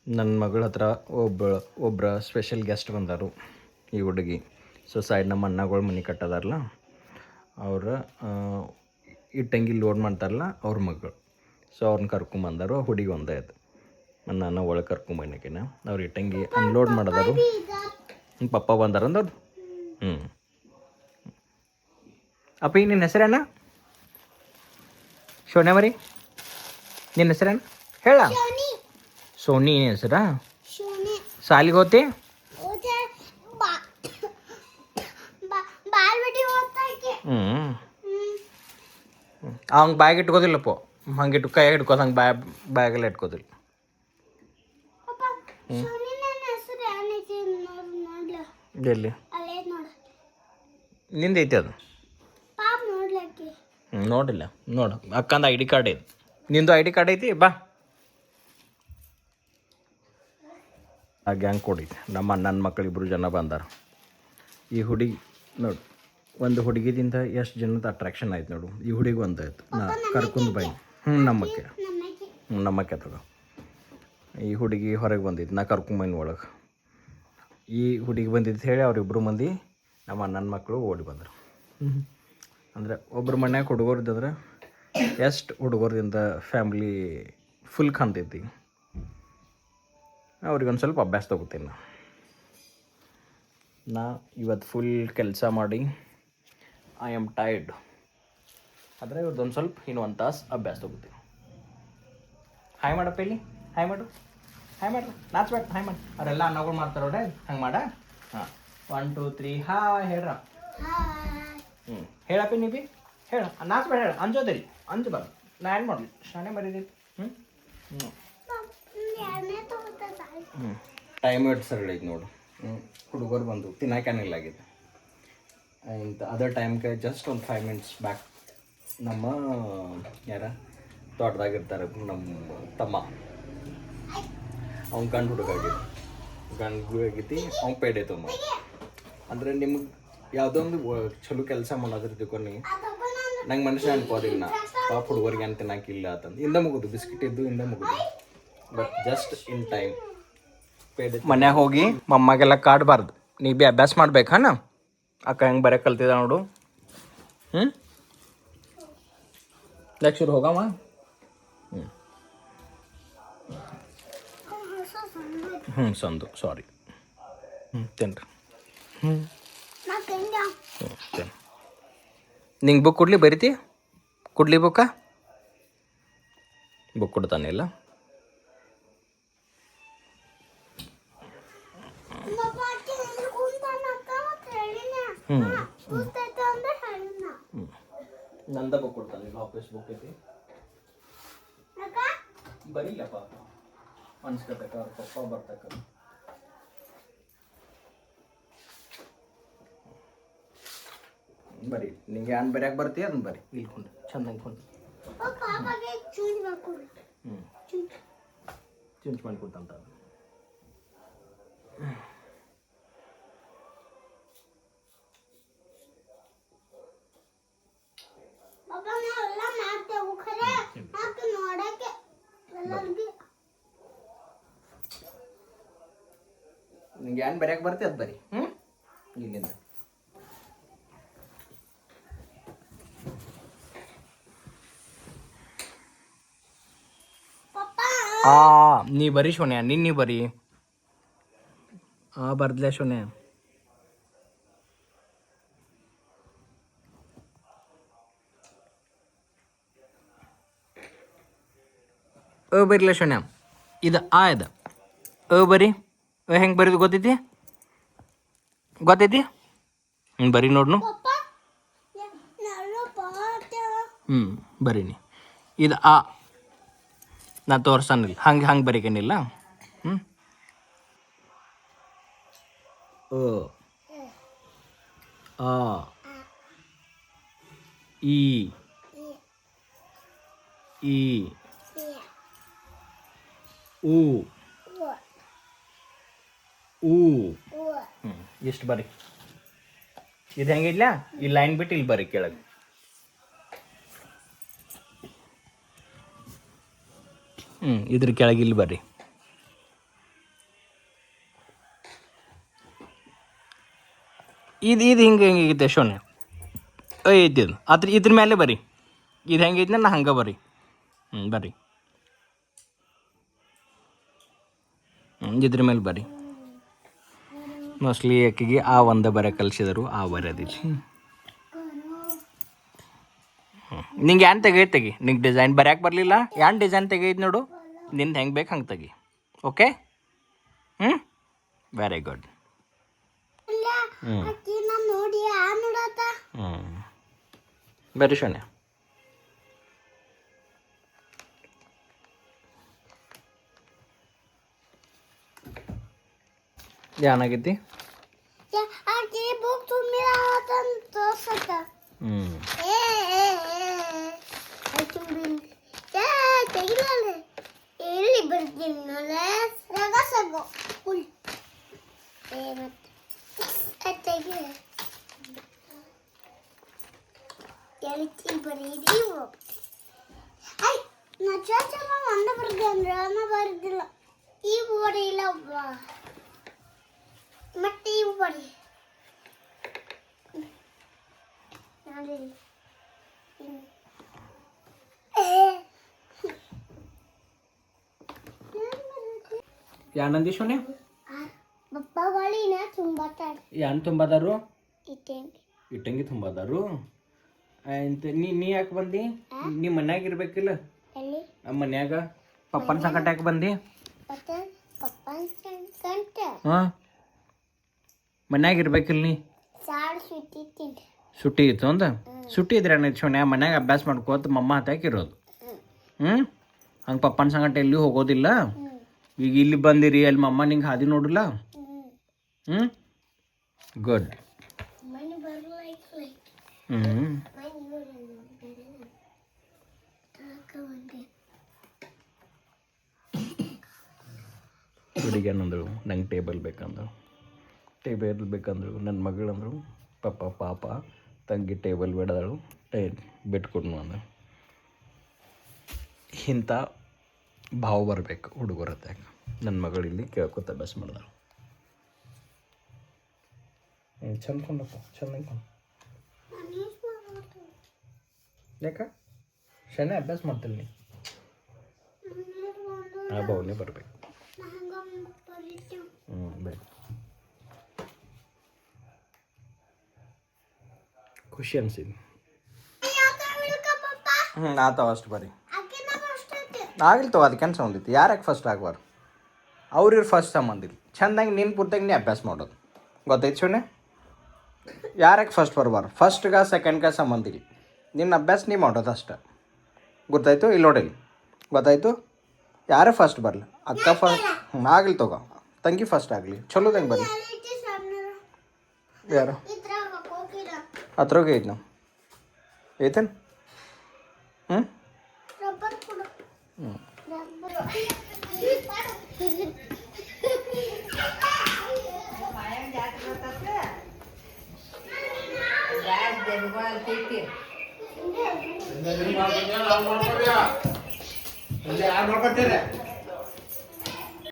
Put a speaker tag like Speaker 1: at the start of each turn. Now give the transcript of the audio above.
Speaker 1: ನನ್ನ ಮಗಳ ಹತ್ರ ಒಬ್ಬರ ಸ್ಪೆಷಲ್ ಗೆಸ್ಟ್ ಬಂದರು ಈ ಹುಡುಗಿ. ಸೊ ಸೈಡ್ ನಮ್ಮ ಅಣ್ಣಗಳು ಮನೆ ಕಟ್ಟದಾರಲ್ಲ ಅವ್ರ ಇಟ್ಟಂಗಿ ಲೋಡ್ ಮಾಡ್ತಾರಲ್ಲ ಅವ್ರ ಮಗಳು. ಸೊ ಅವ್ರನ್ನ ಕರ್ಕೊಂಬಂದರು. ಹುಡುಗಿ ಒಂದೇ ಅದು ನಾನು ಒಳಗೆ ಕರ್ಕೊಂಬನ್ನಕಿನ ಅವ್ರು ಇಟ್ಟಂಗಿ ಅನ್ಲೋಡ್ ಮಾಡಿದಾರು. ಪಪ್ಪ ಬಂದಾರ ಅಂದವ್ರು. ಅಪ್ಪ ಈಗ ನಿನ್ನ ಹೆಸರೇನ? ಶೋನ್ಯ ಮರಿ, ನಿನ್ನ ಹೆಸರೇನು ಹೇಳ? ಸೋನಿ ಹೆಸರಾ? ಸಾಲಿಗೆ ಹೋತಿ? ಅವಂಗೆ ಬ್ಯಾಗ್ ಇಟ್ಕೋದಿಲ್ಲಪ್ಪ, ಹಂಗೆ ಕೈ ಹಿಡ್ಕೋದು, ಹಂಗೆ ಬ್ಯಾಗೆಲ್ಲ ಇಟ್ಕೋದಿಲ್ಲ. ಎಲ್ಲಿ ನಿಂದ ಐತಿ ಅದು? ನೋಡಿಲ್ಲ. ನೋಡು ಅಕ್ಕಂದು ಐ ಡಿ ಕಾರ್ಡ್ ಐತಿ, ನಿಂದು ಐ ಡಿ ಕಾರ್ಡ್ ಐತಿ. ಬಾ, ಆ ಗ್ಯಾಂಗ್ ಕೊಡೈತಿ. ನಮ್ಮ ಅಣ್ಣನ ಮಕ್ಕಳು 2 ಜನ ಬಂದಾರ. ಈ ಹುಡುಗಿ ನೋಡು, ಒಂದು ಹುಡುಗಿದಿಂದ ಎಷ್ಟು ಜನದ ಅಟ್ರಾಕ್ಷನ್ ಆಯ್ತು ನೋಡು. ಈ ಹುಡುಗಿ ಒಂದು ಆಯ್ತು, ನಾ ಕರ್ಕೊಂಡು ಬೈ. ನಮ್ಮಕ್ಕೆ ತಗೋ. ಈ ಹುಡುಗಿ ಹೊರಗೆ ಬಂದಿದ್ದು, ನಾ ಕರ್ಕೊಂಬೈನಿ ಒಳಗೆ. ಈ ಹುಡುಗಿ ಬಂದಿದ್ದು ಹೇಳಿ ಅವರಿಬ್ಬರು ಮಂದಿ ನಮ್ಮ ಅಣ್ಣನ ಮಕ್ಕಳು ಓಡಿ ಬಂದರು. ಅಂದರೆ ಒಬ್ಬರು ಮನ್ಯಾಗ ಹುಡುಗರ್ದಂದ್ರೆ ಎಷ್ಟು ಹುಡುಗರ್ದಿಂದ ಫ್ಯಾಮ್ಲಿ ಫುಲ್ ಕಾಣ್ತೈತಿ. ಅವ್ರಿಗೊಂದು ಸ್ವಲ್ಪ ಅಭ್ಯಾಸ ತೊಗೋತೀನಿ ನಾ ಇವತ್ತು ಫುಲ್ ಕೆಲಸ ಮಾಡಿ ಐ ಆಮ್ ಟೈರ್ಡ್. ಆದರೆ ಇವ್ರದ್ದೊಂದು ಸ್ವಲ್ಪ ಇನ್ನೊಂದು ತಾಸು ಅಭ್ಯಾಸ ತೊಗೋತೀನಿ. ಹಾಯ್ ಮಾಡಪ್ಪ, ಇಲ್ಲಿ ಹಾಯ್ ಮಾಡು, ಹಾಯ್ ಮಾಡ್ರಿ, ನಾಚ್ಬೇಡ, ಹಾಯ್ ಮಾಡಿ. ಅವರೆಲ್ಲ ಅನ್ನಗಳು ಮಾಡ್ತಾರೆ ನೋಡ್ರಿ, ಹಂಗೆ ಮಾಡ. ಹಾಂ, 1 2 3 ಹಾಯ್ ಹೇಳ್ರ. ಹೇಳಪ್ಪಿ ನೀ ಬಿ ಹೇಳ, ನಾಚ್ಬೇಡ, ಹೇಳ, ಅಂಜೋದಿಲ್ಲ, ಅಂಜಬಾರ್ದು. ನಾ ಏನು ಮಾಡಲಿ, ಶಾನೆ ಬರೀದಿಲ್ಲ. ಟೈಮ್ ಎಷ್ಟು ಸರಿ ಐತೆ ನೋಡು. ಹುಡುಗರು ಬಂದು ತಿನ್ನಕ್ಕಾನಿಲ್ಲ ಆಗಿದೆ. ಇಂಥ ಅದರ್ ಟೈಮ್ಗೆ ಜಸ್ಟ್ ಒಂದು 5 minutes ಬ್ಯಾಕ್ ನಮ್ಮ ಯಾರ ತೋಟದಾಗಿರ್ತಾರೆ ನಮ್ಮ ತಮ್ಮ, ಅವ್ನು ಗಂಡು ಹುಡುಗ ಆಗೈತಿ. ಅವ್ನು ಪೇಡೆ ತುಂಬ. ಅಂದರೆ ನಿಮ್ಗೆ ಯಾವುದೋ ಒಂದು ಚಲೋ ಕೆಲಸ ಮಾಡೋದ್ರ ತಿಳ್ಕೊಂಡು ನಂಗೆ ಮನುಷ್ಯ ಅನ್ಕೋದಿಲ್ಲ. ನಾ ಪಾಪ ಹುಡುಗರಿಗೆ ಏನು ತಿನ್ನಕ್ಕಿಲ್ಲ ಅಂತಂದು ಇಂದ ಮುಗಿದು ಬಿಸ್ಕಿಟ್ ಇದ್ದು ಇಂದ ಮುಗಿದು. But just in time peda. ಮನ್ಯಾಗ ಹೋಗಿ ಮಮ್ಮಾಗೆಲ್ಲ ಕಾಡಬಾರ್ದು, ನೀ ಬಿ ಅಭ್ಯಾಸ ಮಾಡ್ಬೇಕಾನ. ಅಕ್ಕ ಹೆಂಗೆ ಬರೋಕೆ ಕಲ್ತಿದ ನೋಡು. ಲೆಕ್ಚರ್ ಹೋಗಮ್ಮ. ಸಂದು ಸಾರಿ. ತಿನ್ರಿ. ತಿನ್. ನಿಂಗೆ ಬುಕ್ ಕೊಡ್ಲಿ, ಬರಿತಿ? ಕೊಡ್ಲಿ ಬುಕ್ಕ? ಬುಕ್ ಕೊಡ್ತಾನೆ ಇಲ್ಲ. ನಂದ ಬುಕ್ ಕೊಡ್ತಾನೆ ಇಲ್ಲ, ಆಫೀಸ್ ಬುಕ್ ಐತಿ. ಬರೀಲಪ್ಪ ಅನ್ಸ್ಕೊತಕ್ಕ, ಅವ್ರ ಪಪ್ಪ ಬರ್ತಕ್ಕ. ಬರೀ ನಿಂಗೆ ಏನು ಬರೆಯಕ್ಕೆ ಬರ್ತೀಯ ಅದನ್ನ ಬರೀ. ಇಲ್ಕೊಂಡು ಚಂದ ಅಂದ್ಕೊಂಡು ಚೇಂಜ್ ಮಾಡಿ ಕೊಡ್ತಂತ. ನಿಂಗೆ ಏನು ಬರೆಯಕ್ಕೆ ಬರ್ತೀಯ ಅದು ಬರೀ. ಇಲ್ಲಿಂದ ನೀ ಬರೀ ಶೋನ್ಯ, ನೀ ಬರೀ. ಬರ್ದ್ಲೆ ಶೋನ್ಯ. ಬರಿಲ್ಲ ಶೋನ್ಯ. ಇದು ಇದು ಬರೀ. ಹೆಂಗೆ ಬರೀದು ಗೊತ್ತೈತಿ? ಬರೀ ನೋಡ್ನು. ಬರೀನಿ. ಇದು ನಾ ತೋರ್ಸನಿಲ್ಲ, ಹಂಗೆ ಬರೀಕೇನಿಲ್ಲ. ಈ ಇಷ್ಟು ಬರೀ. ಇದು ಹೆಂಗಿಲ್ಲ, ಈ ಲೈನ್ ಬಿಟ್ಟು ಇಲ್ಲಿ ಬರೀ ಕೆಳಗೆ. ಇದ್ರ ಕೆಳಗೆ ಇಲ್ಲಿ ಬರ್ರಿ. ಇದು ಹಿಂಗೈತೆ ಶೋನೆ ಐತಿ ಅದು ಇದ್ರ ಮೇಲೆ ಬರ್ರಿ ಇದು ಹೆಂಗೈತಿ ನಾ ಹಂಗೆ ಬರ್ರಿ ಬರ್ರಿ ಇದ್ರ ಮೇಲೆ ಬರ್ರಿ ಮೋಸ್ಟ್ಲಿ ಆಕೆಗೆ ಆ ಒಂದೇ ಬರೆ ಕಲಿಸಿದರು ಆ ಬರೆದಿಲ್ಲ ನಿಂಗೆ ಏನು ತೆಗಿ ನಿಂಗೆ ಡಿಸೈನ್ ಬರ್ಯಾಕೆ ಬರಲಿಲ್ಲ ಏನು ಡಿಸೈನ್ ತೆಗೈತಿ ನೋಡು ನಿಂದು ಹೆಂಗೆ ಬೇಕು ಹಂಗೆ ತೆಗಿ ಓಕೆ ವೆರಿ ಗುಡ್ ಬರ್ರಿ ಶೋನೆ ಏನಾಗೈತಿ
Speaker 2: ಬರುದಿಲ್ಲ ಈ ಬೋರ್ಡ್ ಇಲ್ಲ ಮತ್ತೆ ಇವು ಬರಿ
Speaker 1: ಯಾನಂದಿ ಶೋನೆ
Speaker 2: ಪಪ್ಪ ಬಳಿನ ತುಂಬಾತಾರ
Speaker 1: ಯಾನ್ ತುಂಬದಾರು
Speaker 2: ಇಟ್ಟಂಗಿ
Speaker 1: ತುಂಬದಾರು ಅಂತ ನೀ ಯಾಕೆ ಬಂದಿ ನೀ ಮನ್ಯಾಗ ಇರ್ಬೇಕಿಲ್ಲ
Speaker 2: ಎಲ್ಲಿ
Speaker 1: ನಮ್ಮ ಮನ್ಯಾಗ ಪಪ್ಪನ ಸಂಕಟ ಯಾಕೆ ಬಂದಿ
Speaker 2: ಪಪ್ಪನ ಸಂಕಟ
Speaker 1: ಹಾಂ ಮನ್ಯಾಗ ಇರ್ಬೇಕಿಲ್ಲ ನೀ ಸುಟ್ಟಿ ಇತ್ತು ಅಂದ ಸುಟ್ಟಿ ಇದ್ರೆ ಏನಾಯ್ತು ಶೋನ್ಯಾ ಮನ್ಯಾಗ ಅಭ್ಯಾಸ ಮಾಡ್ಕೋತ ಮಮ್ಮ ಹತ್ತಾಕಿರೋದು ಹಂಗೆ ಪಪ್ಪನ ಸಂಗಟ ಎಲ್ಲಿ ಹೋಗೋದಿಲ್ಲ ಈಗ ಇಲ್ಲಿ ಬಂದಿರಿ ಅಲ್ಲಿ ಮಮ್ಮ ನಿಂಗೆ ಹಾದಿ ನೋಡಿಲ್ಲ ಗುಡ್ ಹುಡುಗಿ ಏನಂದ್ರು ನಂಗೆ ಟೇಬಲ್ ಬೇಕಂದ್ರು ನನ್ನ ಮಗಳಂದ್ರು ಪಾಪ ತಂಗಿ ಟೇಬಲ್ ಬೇಡದಳು ಬಿಟ್ಕೊಡ್ನು ಅಂದ ಇಂಥ ಭಾವ ಬರಬೇಕು ಹುಡುಗರ ಹತ್ತಾಗ ನನ್ನ ಮಗಳು ಇಲ್ಲಿ ಕೇಳ್ಕೊತ ಅಭ್ಯಾಸ ಮಾಡಿದಳು ಚಂದ ಕೊಂಡಪ್ಪ ಚಂದ ಕೊಂಡು ಯಾಕ ಶನೇ ಅಭ್ಯಾಸ ಮಾಡ್ತಿಲ್ಲ ನೀ ಆ ಭಾವನೆ ಬರಬೇಕು ಬೇಡ ಖುಷಿ ಅನ್ಸಿದ್ದು ಆತಾವ ಅಷ್ಟು ಬರ್ರಿ ಆಗಿಲ್ತವ ಅದಕ್ಕೇನು ಸಂಬಂಧಿತ್ತು ಯಾರ್ಯಾಕೆ ಫಸ್ಟ್ ಆಗ್ಬಾರ್ದು ಅವ್ರಿವ್ರು ಫಸ್ಟ್ ಸಂಬಂಧಿಲ್ಲ ಚೆಂದಾಗಿ ನಿನ್ನ ಪೂರ್ತಿಯಾಗಿ ನೀ ಅಭ್ಯಾಸ ಮಾಡೋದು ಗೊತ್ತೈತೆ ಶೂನ್ಯ ಯಾರ್ಯಾಕೆ ಫಸ್ಟ್ ಬರ್ಬಾರ್ದು ಫಸ್ಟ್ಗೆ ಸೆಕೆಂಡ್ಗೆ ಸಂಬಂಧಿಲ್ಲ ನಿನ್ನ ಅಭ್ಯಾಸ ನೀ ಮಾಡೋದು ಅಷ್ಟೆ ಗೊತ್ತಾಯ್ತು ಇಲ್ಲಿ ನೋಡಿಲ್ಲ ಗೊತ್ತಾಯ್ತು ಯಾರೇ ಫಸ್ಟ್ ಬರಲಿ ಅಕ್ಕ ಫಸ್ಟ್ ಆಗಲಿ ತಗೋ ತಂಗಿ ಫಸ್ಟ್ ಆಗಲಿ ಚಲೋದಂಗೆ ಬರಲಿ ಯಾರು ಹತ್ರೋಗೆ ಐತೆ ನಾವು ಐತೇನು
Speaker 3: ಯಾರು ಮಾಡ್ಕೊತೀರ